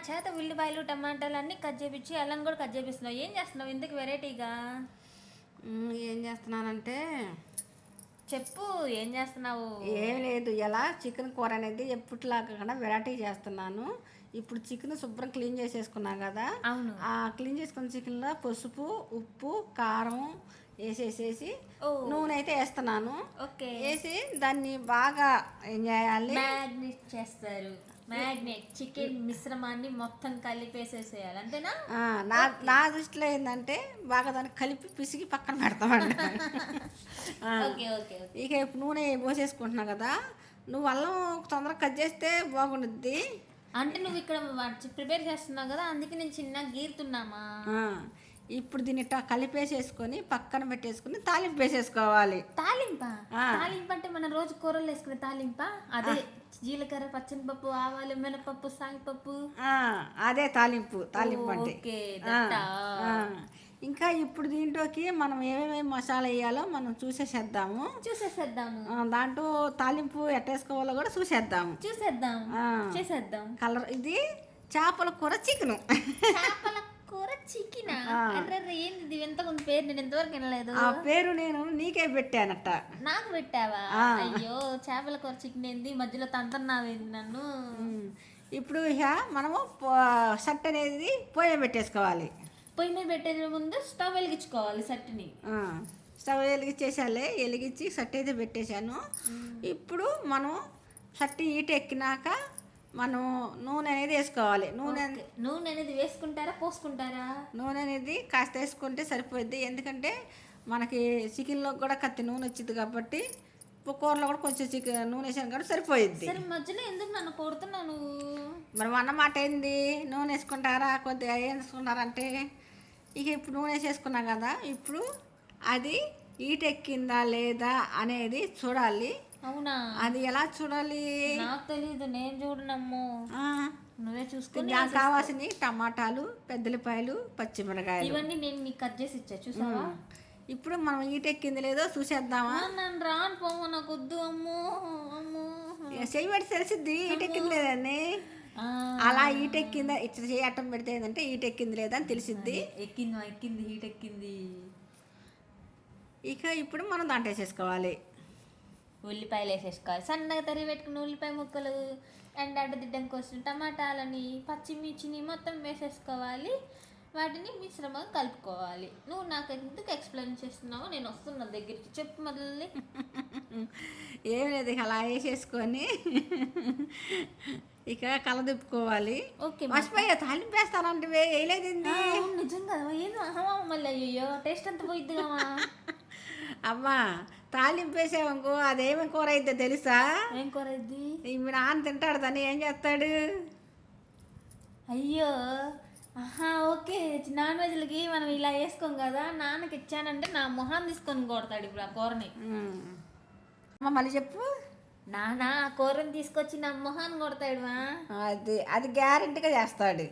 చేత ఉల్లిపాయలు టమాటాలు అన్నీ కట్ చేపించి అల్లం కూడా కట్ చేపిస్తున్నావు. ఏం చేస్తున్నావు ఇందుకు వెరైటీగా? ఏం చేస్తున్నానంటే చెప్పు, ఏం చేస్తున్నావు? ఏం లేదు, ఎలా చికెన్ కూర అనేది ఎప్పటిలాగా వెరైటీ చేస్తున్నాను. ఇప్పుడు చికెన్ శుభ్రం క్లీన్ చేసేసుకున్నాం కదా. అవును. ఆ క్లీన్ చేసుకున్న చికెన్లో పసుపు, ఉప్పు, కారం వేసేసేసి నూనె అయితే వేస్తున్నాను. ఓకే. వేసి దాన్ని బాగా ఏం చేయాలి, మ్యాగ్నేట్ చేస్తారు. మ్యాగ్నేట్ చికెన్ మిశ్రమాన్ని మొత్తం కలిపేసేసేయాలి, అంతేనా? నా దృష్టిలో ఏంటంటే బాగా దాన్ని కలిపి పిసికి పక్కన పెడతామండి. Okay okay. ఇక ఇప్పుడు నూనె పోసేసుకుంటున్నా కదా, నువ్వు అల్లం తొందరగా కట్ చేస్తే బాగుండుద్ది. అంటే నువ్వు ఇక్కడ ప్రిపేర్ చేస్తున్నావు కదా, అందుకే నేను చిన్న గీరుతున్నామా. ఇప్పుడు దీన్ని ఇట్లా కలిపేసేసుకొని పక్కన పెట్టేసుకుని తాలింపు వేసేసుకోవాలి. తాలింపా? తాలింపు అంటే మనం రోజు కూరలు వేసుకునే తాలింపా? అదే జీలకర్ర, పచ్చనిపప్పు, ఆవాలు, మినపప్పు, సాగిపప్పు, అదే తాలింపు. తాలింపు అంటే ఓకే. ఇంకా ఇప్పుడు దీంట్లోకి మనం ఏమేమి మసాలా వేయాలో మనం చూసేసేద్దాము. దాంట్లో తాలింపు ఎట్టేసుకోవాలో కూడా చూసేద్దాం. చేసేద్దాం. కలర్ ఇది చేపల కూర చికెను. చేపల కూర చికెన్. ఏంది ఇంతకుముందు పేరు నేను ఇంతవరకు వినలేదు. ఆ పేరు నేను నీకే పెట్టానట. నాకు పెట్టావా? అయ్యో, చేపల కూర చికెన్ ఏంది మధ్యలో తంతన్నావేంది నన్ను. ఇప్పుడు ఇక మనము సట్ అనేది పొయ్యి పెట్టేసుకోవాలి. పొయ్యి మీద పెట్టే ముందు స్టవ్ వెలిగించుకోవాలి. సట్టుని స్టవ్ వెలిగించేసాలి. వెలిగించి సట్ అయితే పెట్టేశాను. ఇప్పుడు మనం సట్టి ఈట ఎక్కినాక మనం నూనె అనేది వేసుకోవాలి. నూనె అనేది వేసుకుంటారా పోసుకుంటారా? నూనె అనేది కాస్త వేసుకుంటే సరిపోద్ది. ఎందుకంటే మనకి చికెన్లో కూడా కత్తి నూనె వచ్చింది కాబట్టి కూరలో కూడా కొంచెం చికెన్ నూనె వేసాను కాబట్టి సరిపోయిద్ది. సరే, మధ్యలో ఎందుకు నన్ను కొడుతున్నావు నువ్వు? మరి అన్నమాట ఏంది, నూనె వేసుకుంటారా కొద్దిగా వేసుకుంటారంటే ఇక ఇప్పుడు నూనె వేసేసుకున్నాం కదా, ఇప్పుడు అది ఈటెక్కిందా లేదా అనేది చూడాలి. అవునా? అది ఎలా చూడాలి? నాకు తెలీదు, నేను చూడనమ్ము, నువ్వే చూసుకుని. దానికి కావాల్సినవి టమాటాలు, పెద్దలిపాయలు, పచ్చిమిరకాయలు ఇవన్నీ నేను నీకు కట్ చేసి ఇచ్చా, చూసావా? ఇప్పుడు మనం ఈటెక్కింది లేదో చూసేద్దామా? నన్ను రాను పోము, నాకు వద్దు. అమ్మో అమ్మో, చేయబడి తెలిసిద్ది ఈటెక్కింది లేదని. అలా ఈటెక్కిందా ఇట్లా చేయటం పెడితే ఏంటంటే ఈటెక్కింది లేదా అని తెలిసిద్ది. ఎక్కింది హీట్ ఎక్కింది. ఇక ఇప్పుడు మనం దాంట్లో వేసేసుకోవాలి. ఉల్లిపాయలు వేసేసుకోవాలి. సన్నగా తరిగి పెట్టుకున్న ఉల్లిపాయ ముక్కలు అండ్ అడ్డదిడ్డం కోసం టమాటాలని, పచ్చిమిర్చిని మొత్తం వేసేసుకోవాలి. వాటిని మిశ్రమంగా కలుపుకోవాలి. నువ్వు నాకు ఎందుకు ఎక్స్ప్లెయిన్ చేస్తున్నావు? నేను వస్తున్నా దగ్గరికి, చెప్పు మొదలు. ఏం లేదు, ఇక అలా వేసేసుకొని ఇక కలదిప్పుకోవాలి. ఓకే. మర్చిపోయా, తాలింపు వేస్తానంటే వేయలేదు. నిజంగా ఏంది మళ్ళీ? అయ్యో, టేస్ట్ అంత పోయిద్ది కదా. అమ్మా, తాలింపు వేసామనుకో అదేమి కూర అయితే తెలుసా? ఏం కూర అయింది? మీ నాన్న తింటాడు, దాన్ని ఏం చేస్తాడు? అయ్యో, ఓకే. నాన్ వెజ్లకి మనం ఇలా వేసుకోం కదా, నాన్నకి ఇచ్చానంటే నా మొహం తీసుకొని కొడతాడు ఇప్పుడు ఆ కూరని. అమ్మ మళ్ళీ చెప్పు. నాన్న ఆ కూరని తీసుకొచ్చి నా మొహాన్ని కొడతాడు. అది గ్యారెంటీగా చేస్తాడు.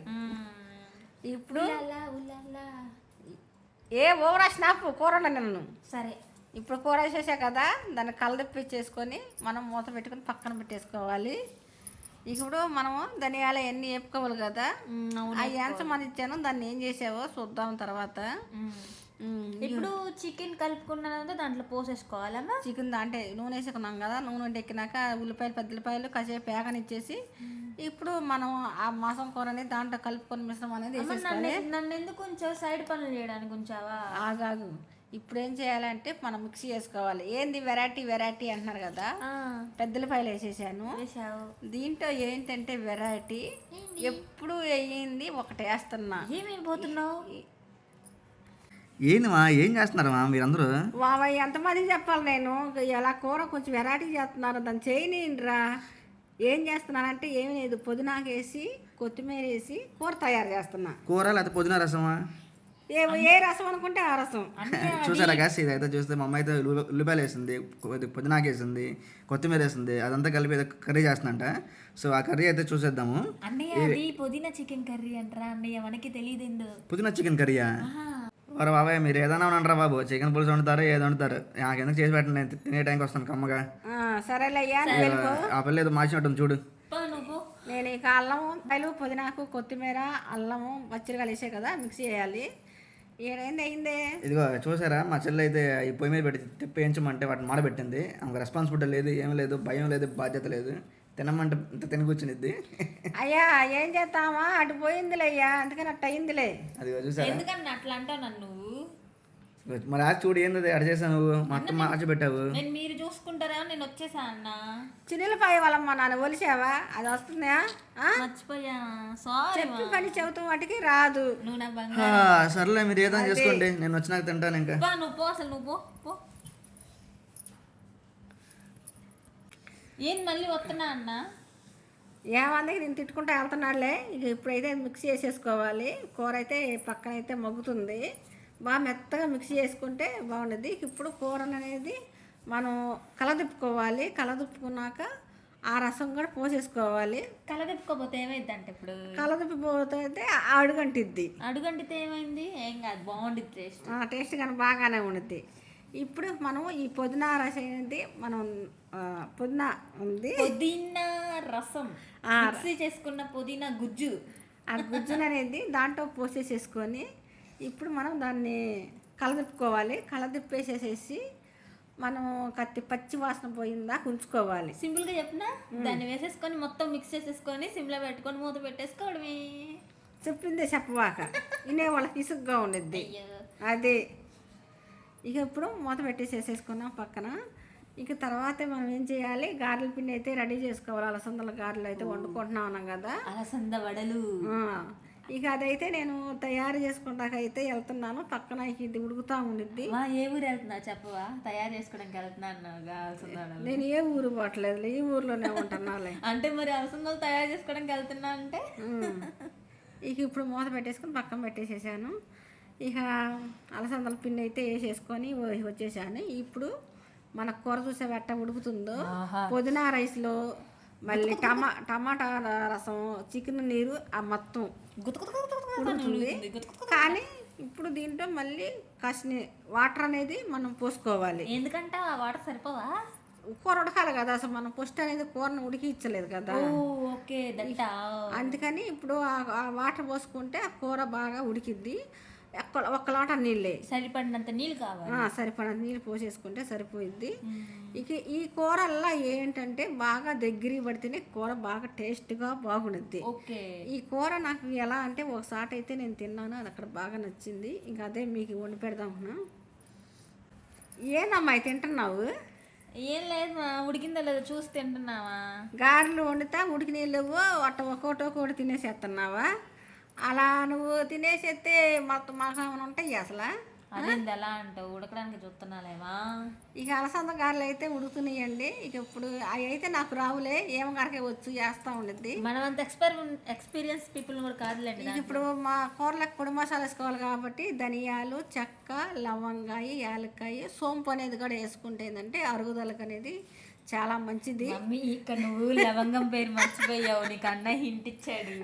ఇప్పుడు ఏ ఓవరా స్నాప్ కూర నన్ను. సరే, ఇప్పుడు కూర వేసేసా కదా, దాన్ని కలదిప్పించేసుకొని మనం మూత పెట్టుకొని పక్కన పెట్టేసుకోవాలి. ఇప్పుడు మనము ధనియాలు అన్నీ వేపుకోవాలి కదా, ఆ ఎంతమంది ఇచ్చాను దాన్ని ఏం చేసావో చూద్దాం తర్వాత. ఇప్పుడు చికెన్ కలుపుకున్నదంతా దాంట్లో పోసేసుకోవాలమ్మా. చికెన్ అంటే నూనె వేసుకున్నాం కదా, నూనె ఎక్కినాక ఉల్లిపాయలు, పెద్దలిపాయలు కాసేపు పేగనిచ్చేసి ఇప్పుడు మనం ఆ మాసం కూరని దాంట్లో కలుపుకొని మిశ్రమం అనేది వేసేసుకోవాలి. నన్ను ఎందుకు కొంచెం సైడ్ పనులు చేయడానికి ఉంచావా? ఆగాగు. ఇప్పుడు ఏం చేయాలంటే మనం మిక్సీ చేసుకోవాలి. ఏంది వెరైటీ అంటున్నారు కదా, పెద్దలిపాయలు వేసేసాను. దీంట్లో ఏంటంటే వెరైటీ ఎప్పుడు వేయింది ఒకటి వేస్తున్నా. ఏమైపోతున్నావు? ఏందిమా, ఏం చేస్తున్నారమ్మా మీరందరూ? బాబాయ్ ఎంతమందికి చెప్పాలి నేను, ఎలా కూర కొంచెం వెరైటీ చేస్తున్నారు, దాన్ని చేయనిరా. ఏం చేస్తున్నానంటే ఏమి లేదు, పుదీనాకు వేసి కొత్తిమీర వేసి కూర తయారు చేస్తున్నా. కూర లేకపోతే పుదీనా రసమా? ఏ రసం అనుకుంటే ఆ రసం. చూసారా గ్యాస్, ఇదైతే చూస్తే మా అమ్మ అయితే ఉల్లిపాయలు వేసింది, పుదీనాకు వేసింది, కొత్తిమీర వేసింది, అదంతా కలిపి కర్రీ చేస్తుందంట. సో ఆ కర్రీ అయితే చూసేద్దాము. అన్నయ్య, పుదీనా చికెన్ కర్రీ అంటారా అన్నయ్య? మనకి తెలియదు. పుదీనా చికెన్ కర్రీయా? వారు బాబాయ్ మీరు ఏదైనా వండరా బాబు, చికెన్ పులుసు వండుతారు ఏదో వండుతారు, నాకు ఎందుకు చేసి పెట్టండి, నేను తినే టైంకి వస్తాను కమ్మగా. సరేలే, ఆ పిల్ల ఏదో మార్చినట్టుంది చూడు. నేను ఇక అల్లము పైలు పుదీనాకు కొత్తిమీర అల్లము పచ్చిమిరకాయలు కలిసే కదా మిక్సీ చేయాలి. ఏడైంది అయిందే. ఇదిగో చూసారా, మా చెల్లి అయితే ఈ పొయ్యి మీద పెట్టి తిప్పేయించమంటే వాటిని మాడబెట్టింది. ఆమెకు రెస్పాన్సిబిలిటీ లేదు, ఏం లేదు, భయం లేదు, బాధ్యత లేదు. తినమంటే ఇంత తిని కూర్చునిద్ది. అయ్యా ఏం చేస్తామా, అటు పోయిందిలే అయ్యా, అందుకని అట్ట అయిందిలే. అదిగో చూసారా, ఎందుకన్నా అట్లా అంటావు నన్ను? మరి ఆ చూడు ఏంది అడ చేసావు నువ్వు, మొత్తం మార్చిపెట్టావు. నేను మీరు చూసుకుంటారా, నేను వచ్చేసా అన్న. చిన్నపాయ వాళ్ళమ్మ నాన్న ఒలిసావా, అది వస్తుందా? మర్చిపోయా, సారీ. చెప్పి పని చెబుతూ వాటికి రాదు. నువ్వు నా బంగారం. సర్లే మీరు ఏదో చేసుకోండి, నేను వచ్చినాక తింటాను. ఇంకా నువ్వు పో, అసలు నువ్వు పో. ఏం మళ్ళీ వస్తున్నా అన్న? ఏమంది నేను తిట్టుకుంటా వెళ్తున్నాడులే. ఇక ఇప్పుడైతే మిక్సీ చేసేసుకోవాలి. కూర అయితే పక్కన అయితే మగ్గుతుంది. బాగా మెత్తగా మిక్సీ చేసుకుంటే బాగుండేది. ఇప్పుడు కూర అనేది మనం కలదిప్పుకోవాలి. కలదిప్పుకున్నాక ఆ రసం కూడా పోసేసుకోవాలి. కలదిప్పుకోపోతే ఏమైంది అంటే, ఇప్పుడు కలదిప్పిపోతే అడుగంటిద్ది. అడుగంటితే ఏమైంది? ఏం కాదు, బాగుంటుంది టేస్ట్. టేస్ట్ కానీ బాగానే ఉండిద్ది. ఇప్పుడు మనం ఈ పుదీనా రసం అనేది మనం పుదీనా ఉంది, పుదీనా రసం మిక్సీ చేసుకున్న పుదీనా గుజ్జు, ఆ గుజ్జును అనేది దాంట్లో పోసేసేసుకొని ఇప్పుడు మనం దాన్ని కలదిప్పుకోవాలి. కలదిప్పేసేసేసి మనం పచ్చి వాసన పోయిందా ఉంచుకోవాలి. సింపుల్గా చెప్పినా, దాన్ని వేసేసుకొని మొత్తం మిక్స్ చేసేసుకొని సిమ్లో పెట్టుకొని మూత పెట్టేసుకోవడమే. చెప్పిందే చెప్పవాక వినే వాళ్ళకి ఇసుగ్గా ఉండిద్ది. అదే ఇక ఇప్పుడు మూత పెట్టేసేసుకున్నాం పక్కన. ఇక తర్వాత మనం ఏం చేయాలి, గారెల పిండి అయితే రెడీ చేసుకోవాలి. అలసందల గారెలు అయితే వండుకుంటున్నాం అన్నాం కదా, అలసంద వడలు. ఇక అదైతే నేను తయారు చేసుకుంటాకైతే వెళ్తున్నాను. పక్కన ఇది ఉడుకుతా ఉండిద్ది. ఏ ఊరు వెళ్తున్నా చెప్పవా? తయారు చేసుకోవడానికి వెళ్తున్నా అన్నావుగా అలసంద. నేను ఏ ఊరు పోవట్లేదు, ఈ ఊర్లోనే ఉంటున్నాలే. అంటే మరి అలసందలు తయారు చేసుకోవడానికి వెళ్తున్నా అంటే ఇక ఇప్పుడు మూత పెట్టేసుకొని పక్కన పెట్టేసేసాను. ఇక అలసందల పిండి అయితే వేసేసుకొని వచ్చేసాను. ఇప్పుడు మన కూర చూసే ఎట్ట ఉడుకుతుందో, పుదీనా రైస్లో మళ్ళీ టమాటా రసం, చికెన్ నీరు ఆ మొత్తం ఉడుకుతుంది. కానీ ఇప్పుడు దీంట్లో మళ్ళీ కాసిన వాటర్ అనేది మనం పోసుకోవాలి. ఎందుకంటే ఆ వాటర్ సరిపోవా? కూర ఉడకాలి కదా, అసలు మనం ఫస్ట్ అనేది కూరను ఉడికి ఇచ్చలేదు కదా. ఓకే, అందుకని ఇప్పుడు ఆ వాటర్ పోసుకుంటే ఆ కూర బాగా ఉడికిద్ది. ఒక్క లోట నీళ్ళే, సరిపడినంత నీళ్ళు కావాలి. సరిపడినంత నీళ్ళు పోసేసుకుంటే సరిపోయిద్ది. ఇక ఈ కూరల్లో ఏంటంటే బాగా దగ్గరికి పడితేనే కూర బాగా టేస్ట్గా బాగుండుద్ది. ఈ కూర నాకు ఎలా అంటే ఒకసారి అయితే నేను తిన్నాను, అది అక్కడ బాగా నచ్చింది. ఇంకా అదే మీకు వండి పెడదామన్నా. ఏందమ్మా తింటున్నావు? ఏం లేదు, ఉడికిందో లేదో చూసి తింటున్నావా? గారెలు వండుతా ఉడికి నీళ్ళు ఒక్కొక్కటి తినేసేస్తున్నావా? అలా నువ్వు తినేసేస్తే మొత్తం మాకు ఉంటాయి అసలు. అదేంది ఎలా అంటావు? ఉడకడానికి చూస్తున్నాలేమా? ఇక అలసంద గారెలు అయితే ఉడుకుతున్నాయండి. ఇక ఇప్పుడు అవి అయితే నాకు రావులే, ఏమో గారకే వచ్చు చేస్తూ ఉండిద్ది. మనం అంత ఎక్స్పీరియన్స్ పీపుల్ కూడా కాదులేండి. ఇక ఇప్పుడు మా కూరలకు పొడి మసాలా వేసుకోవాలి కాబట్టి ధనియాలు, చెక్క, లవంగాయ, యాలక్కాయ, సోంపు అనేది కూడా వేసుకుంటే ఏంటంటే అరుగుదలకు అనేది చాలా మంచిది. మమ్మీ ఇక్కడ నువ్వు లవంగం పేరు మర్చిపోయావు, నీకు అన్న హింట్ ఇచ్చాడు.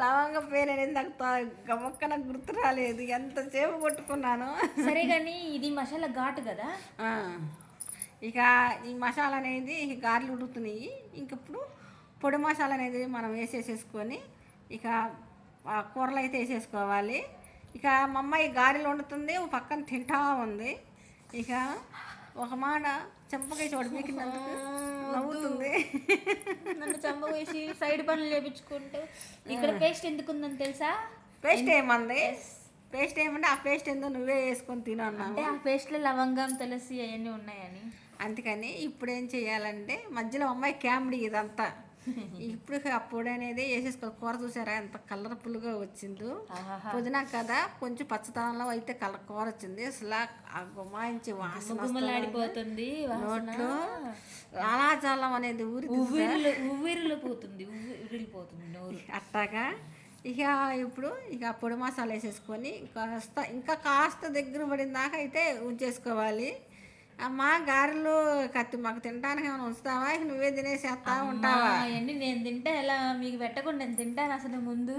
లవంగం పేరు అనేది నాకు గమక్కన గుర్తు రాలేదు, ఎంతసేపు కొట్టుకున్నాను. సరే కానీ ఇది మసాలా ఘాటు కదా. ఇక ఈ మసాలా అనేది గారెలు ఉడుకుతున్నాయి. ఇంక ఇప్పుడు పొడి మసాలా అనేది మనం వేసేసేసుకొని ఇక ఆ కూరలు అయితే వేసేసుకోవాలి. ఇక మా అమ్మాయి గారెలు వండుతుంది, పక్కన తింటా ఉంది. ఇక ఒక మాట చెంపకాయ చోటు పీకినందుకు నవ్వుతుంది. నన్ను చంపవేసి సైడ్ పనులు చేపించుకుంటూ. ఇక్కడ పేస్ట్ ఎందుకు ఉందని తెలుసా? పేస్ట్ ఏమంది? పేస్ట్ ఏమంటే ఆ పేస్ట్ ఏందో నువ్వే వేసుకొని తినన్నా. అంటే ఆ పేస్ట్లో లవంగం, తులసి అవన్నీ ఉన్నాయని. అందుకని ఇప్పుడు ఏం చేయాలంటే మధ్యలో అమ్మాయి కామెడీ ఇదంతా. ఇప్పుడు అప్పుడు అనేది వేసేసుకోవాలి. కూర చూసారా ఎంత కలర్ఫుల్గా వచ్చిందో. పుదీనా కదా కొంచెం పచ్చదనంలో అయితే కూర వచ్చింది. అసలు ఆ గుమాయించి వాసన గుమ్మలాడిపోతుంది నోట్లో. లాలాజలం అనేది ఉవ్విరిపోతుంది నోరు అట్టాగా. ఇక ఇప్పుడు పొడి మసాలా వేసేసుకొని ఇంకా కాస్త దగ్గర పడిన దాకా అయితే ఉంచేసుకోవాలి. అమ్మా గారెలు కత్తి మాకు తినడానికి ఏమైనా ఉంచుతావా? నువ్వే తినేసేస్తా ఉంటావా? అవన్నీ నేను తింటా, ఎలా మీకు పెట్టకుండా నేను తింటాను అసలు. ముందు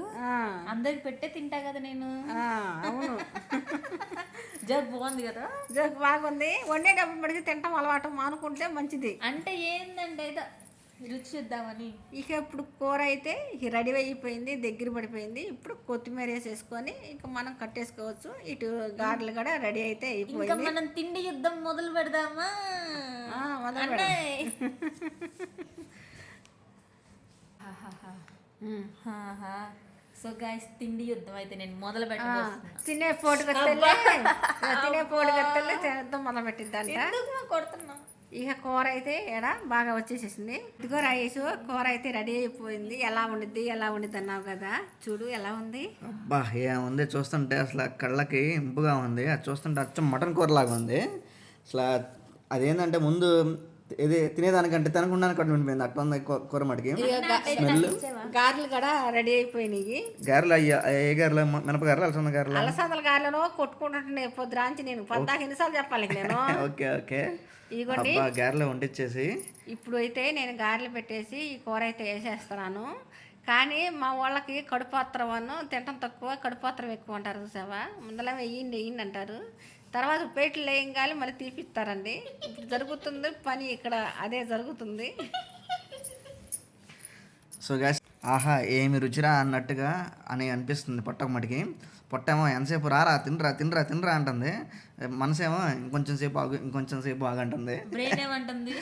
అందరికి పెట్టే తింటా కదా నేను. అవును, జగ్ బాగుంది కదా. జగ్ బాగుంది. వండేటప్పుడు పడితే తింటాం అలవాటు మానుకుంటే మంచిది. అంటే ఏంటంటే రుచి చూద్దామని. ఇక ఇప్పుడు కూర అయితే ఇక రెడీ అయిపోయింది, దగ్గర పడిపోయింది. ఇప్పుడు కొత్తిమీర వేసేసుకొని ఇంకా మనం కట్టేసుకోవచ్చు. ఇటు గారెలు కూడా రెడీ అయితే ఇంకా అయిపోయింది. మనం తిండి యుద్ధం మొదలు పెడదామా? మొదలు అన్నయ్య. సో గైస్, తిండి యుద్ధం అయితే నేను మొదలు పెట్టబోతున్నా. తినే పోటు కత్తెల్లే తినడం మొదలు పెట్టిద్దంట. ఎందుకు కొడుతున్నా? ఇక కూర అయితే ఎడ బాగా వచ్చేసేసింది. ఇదిగో రాయేసు, కూర అయితే రెడీ అయిపోయింది. ఎలా ఉండిద్ది అన్నావు కదా, చూడు ఎలా ఉంది. అబ్బా ఏముంది చూస్తుంటే అసలు కళ్ళకి ఇంపుగా ఉంది. అది చూస్తుంటే అచ్చం మటన్ కూరలాగా ఉంది. అసలు అదేంటంటే ముందు ఇది తినేదానికంటే తినకుండా కట్టు ఉండిపోయింది. అట్లా ఉంది కూర మటుకి స్మెల్. గారెలు కూడా రెడీ అయిపోయినాయి. గారెలు అయ్యా ఏ గారెలు? మినపగారెలు, అలసంద గారెలు? అలసందల గారెలను కొట్టుకుంటుంటే పొద్దురాంచి నేను పొద్దాక ఎన్నిసార్లు చెప్పాలి నేను. Okay okay. ఇదిగోండి గారెలు వండిచ్చేసి ఇప్పుడు అయితే నేను గారెలు పెట్టేసి ఈ కూర అయితే వేసేస్తున్నాను. కానీ మా వాళ్ళకి కడుపాత్రవను తినటం తక్కువ, కడుపాత్రం ఎక్కువ అంటారు చూసావా. ముందర వెయ్యండి అంటారు, తర్వాత పేట్లు వేయంగాలి మళ్ళీ తీపిస్తారండి. ఇప్పుడు జరుగుతుంది పని ఇక్కడ, అదే జరుగుతుంది. సో గాయస్, ఆహా ఏమి రుచిరా అన్నట్టుగా అని అనిపిస్తుంది పొట్టకు మటుకి. పొట్టేమో ఎంతసేపు రారా తినరా తినరా తినరా అంటుంది, మనసేమో ఇంకొంచెం సేపు ఆగంటుంది. బ్రెయిన్ ఏమంటుంది?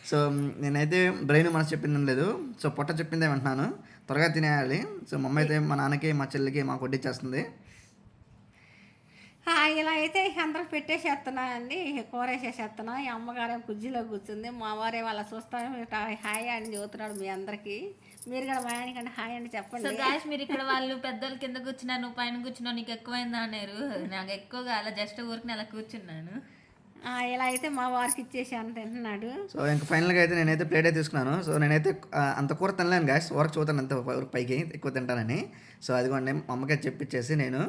సో నేనైతే బ్రెయిన్ మనసు చెప్పింది లేదు, సో పొట్ట చెప్పిందే వింటున్నాను. త్వరగా తినేయాలి. సో మమ్మీ అయితే మా నాన్నకి మా చెల్లికి మాకు వడ్డిచ్చేస్తుంది. ఇలా అయితే అందరూ పెట్టేసేస్తున్నానండి. కూర వేసేసేస్తున్నా. ఈ అమ్మగారేమో కుజ్జీలో కూర్చుంది, మా వారే వాళ్ళ చూస్తాను హాయ్ అని చెబుతున్నాడు మీ అందరికీ. మీరు కూడా మా ఆయనకంటే హాయ్ అని చెప్పండి. సో గాయస్, మీరు ఇక్కడ వాళ్ళు పెద్దోళ్ళు కింద కూర్చున్నారు, నువ్వు పైన కూర్చున్నావు, నీకు ఎక్కువైందా అన్నారు. నాకు ఎక్కువగా అలా జస్ట్ ఊరికి అలా కూర్చున్నాను. ఇలా అయితే మా వారికి ఇచ్చేసాను, తింటున్నాడు. సో ఇంకా ఫైనల్గా అయితే నేనైతే ప్లేట్ అయితే తీసుకున్నాను. సో నేనైతే అంత కూర తినలేను గాయస్, ఊరకు చూతాను అంత పైకి ఎక్కువ తింటానని. సో అదిగోండి మా అమ్మకి చెప్పిచ్చేసి నేను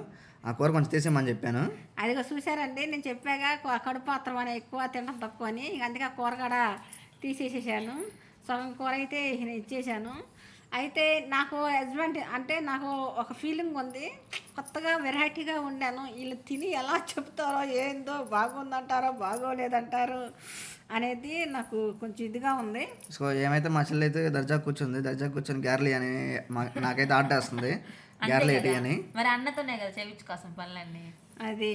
ఆ కూర కొంచెం తీసేయమని చెప్పాను. అదిగో చూసారండి, నేను చెప్పాగా కడుపాత్రం అని ఎక్కువ తినడం తక్కువ అని, అందుకే కూర కూడా తీసేసేసాను. సగం కూర అయితే నేను ఇచ్చేసాను. అయితే నాకు హస్బెండ్ అంటే నాకు ఒక ఫీలింగ్ ఉంది, కొత్తగా వెరైటీగా వండాను, వీళ్ళు తిని ఎలా చెప్తారో ఏందో, బాగుందంటారో బాగోలేదంటారో అనేది నాకు కొంచెం ఇదిగా ఉంది. సో ఏమైతే మా చెల్లి అయితే దర్జా కూర్చొని గారెలు అని నాకైతే ఆటేస్తుంది, గారెలు ఏంటి అని. మరి అన్నతోనే కదా చేయించు కోసం పనులన్నీ. అది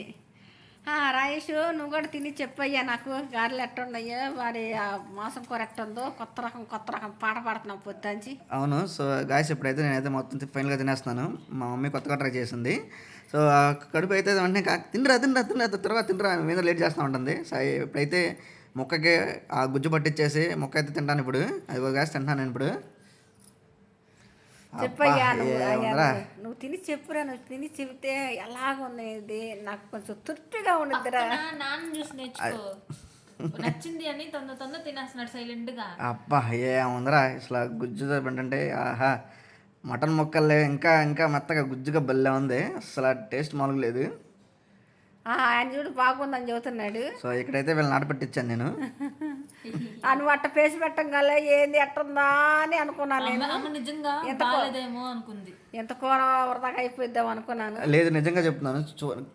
రాయేష్, నువ్వు కూడా తిని చెప్పయ్యా నాకు గారెలు ఎట్టుండయ్యా, వారి మాసం కూర ఎట్టుందో, కొత్త రకం పాట పాడుతున్నావు పొద్దుంచి. అవును. సో గాయస్, ఇప్పుడైతే నేనైతే మొత్తం ఫైనల్గా తినేస్తున్నాను. మా మమ్మీ కొత్తగా ట్రై చేసింది. సో కడుపు అయితే వెంటనే తినరా తర్వాత తినరా మీద లేట్ చేస్తూ ఉంటుంది. సో ఇప్పుడైతే మొక్కకి ఆ గుజ్జు పట్టించేసి మొక్క అయితే తింటాను ఇప్పుడు. అది గాయస్ తింటాను నేను ఇప్పుడు. చెప్పయ్యా నువ్వు తిని చెప్పురా, నువ్వు తిని చెబితే ఎలాగున్నది నాకు కొంచెం తృప్తిగా ఉండదురా. నాన్న చూసి నేర్చుకో, నచ్చింది అని తొందర తినేస్తున్నాడు సైలెంట్ గా. అబ్బా ఏముందరా అసలు గుజ్జుతో ఏంటంటే ఆహా, మటన్ ముక్కలే ఇంకా మెత్తగా గుజ్జుగా భలే ఉంది. అసలు టేస్ట్ మామూలుగా లేదు. ఆయన చూడు బాగుందని చెబుతున్నాడు. సో ఇక్కడైతే వీళ్ళు నాటపెట్టించాను నేను. నువ్వు అట్ట పేసి పెట్టంగానే ఏంది ఎట్టుందా అని అనుకున్నాను నేను. నిజంగా బాలేదేమో అనుకుంది, ఎంత కూర వరదాకా అయిపోయిద్దాం అనుకున్నాను. లేదు నిజంగా చెప్తున్నాను,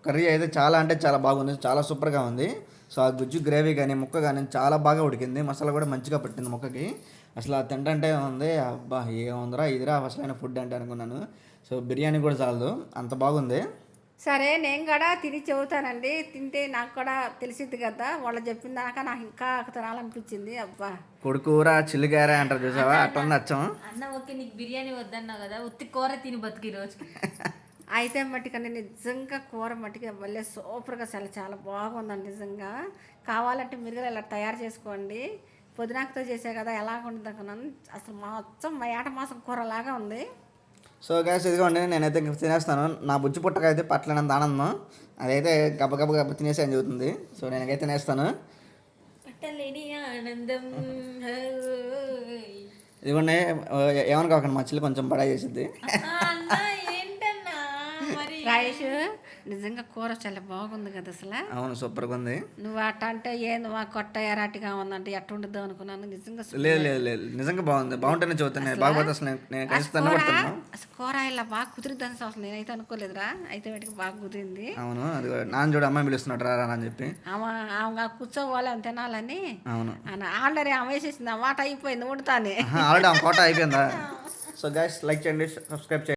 కర్రీ అయితే చాలా బాగుంది, చాలా సూపర్గా ఉంది. సో ఆ గుజ్జు గ్రేవీ కానీ ముక్క కానీ చాలా బాగా ఉడికింది, మసాలా కూడా మంచిగా పట్టింది ముక్కకి. అసలు అది తింటే ఉంది, అబ్బా ఏముందిరా ఇదిరా అసలైన ఫుడ్ అంటే అనుకున్నాను. సో బిర్యానీ కూడా చాలదు, అంత బాగుంది. సరే నేను కూడా తిని చెబుతానండి, తింటే నాకు కూడా తెలిసింది కదా, వాళ్ళు చెప్పిన దాకా నాకు ఇంకా తినాలనిపించింది. అబ్బా కొడుకూర చిల్లిగార అంటారు చూసావా, అట్లా ఉంది అచ్చం. అన్న ఓకే, నీకు బిర్యానీ వద్దన్నావు కదా, ఉత్తి కూర తిని బతికి రోజు. అయితే మట్టికండి నిజంగా కూర మట్టికి మళ్ళీ సూపర్గా చాలా బాగుందండి నిజంగా. కావాలంటే మీరు కూడా ఇలా తయారు చేసుకోండి. పొద్దునాకతో చేసే కదా ఎలా ఉంటుంది అనుకున్నాను, అసలు మొత్తం మా ఏట మాసం కూరలాగా ఉంది. సో గ్యాస్ ఇదిగోండి, నేనైతే తినేస్తాను. నా బుజ్జి పుట్టకైతే పట్టలేనంత ఆనందం, అదైతే గబ్బ తినేసి అని చెబుతుంది. సో నేనైతే తినేస్తాను. పట్టలేని ఆనందం. ఇదిగోండి, ఏమనుకోకండి మా చెల్లి కొంచెం బడా చేసిద్ది. ఏంటన్నా మరి రాయేష్ నిజంగా కూర చాలా బాగుంది కదా అసలు. అవును సూపర్గా ఉంది. నువ్వు అట్ట అంటే ఏంది మా కొట్ట ఎరాటిగా ఉందంటే ఎట్ట ఉండదు అనుకున్నాను. నిజంగా లేదు లేదు లేదు నిజంగా బాగుంది. బాగుంటేనే చదువుతాను బాగుపోతే అసలు నేను ఖచ్చితంగా పడుతున్నాను. అసలు కూర ఇలా బాగా కుదిరిద్దని అసలు నేనైతే అనుకోలేదురా. అయితే వాటికి బాగా కుదిరింది. అవును అది నాన్న చూడు అమ్మాయి పిలుస్తున్నాడు రా అని చెప్పి ఆమె కూర్చోవాలి అని తినాలని. అవును ఆల్రెడీ ఆమె వేసేసింది. ఆ మాట అయిపోయింది వండుతానే. ఆల్రెడీ ఆ కోట అయిపోయిందా. సో గైస్ లైక్ చేయండి, సబ్స్క్రైబ్ చేయండి.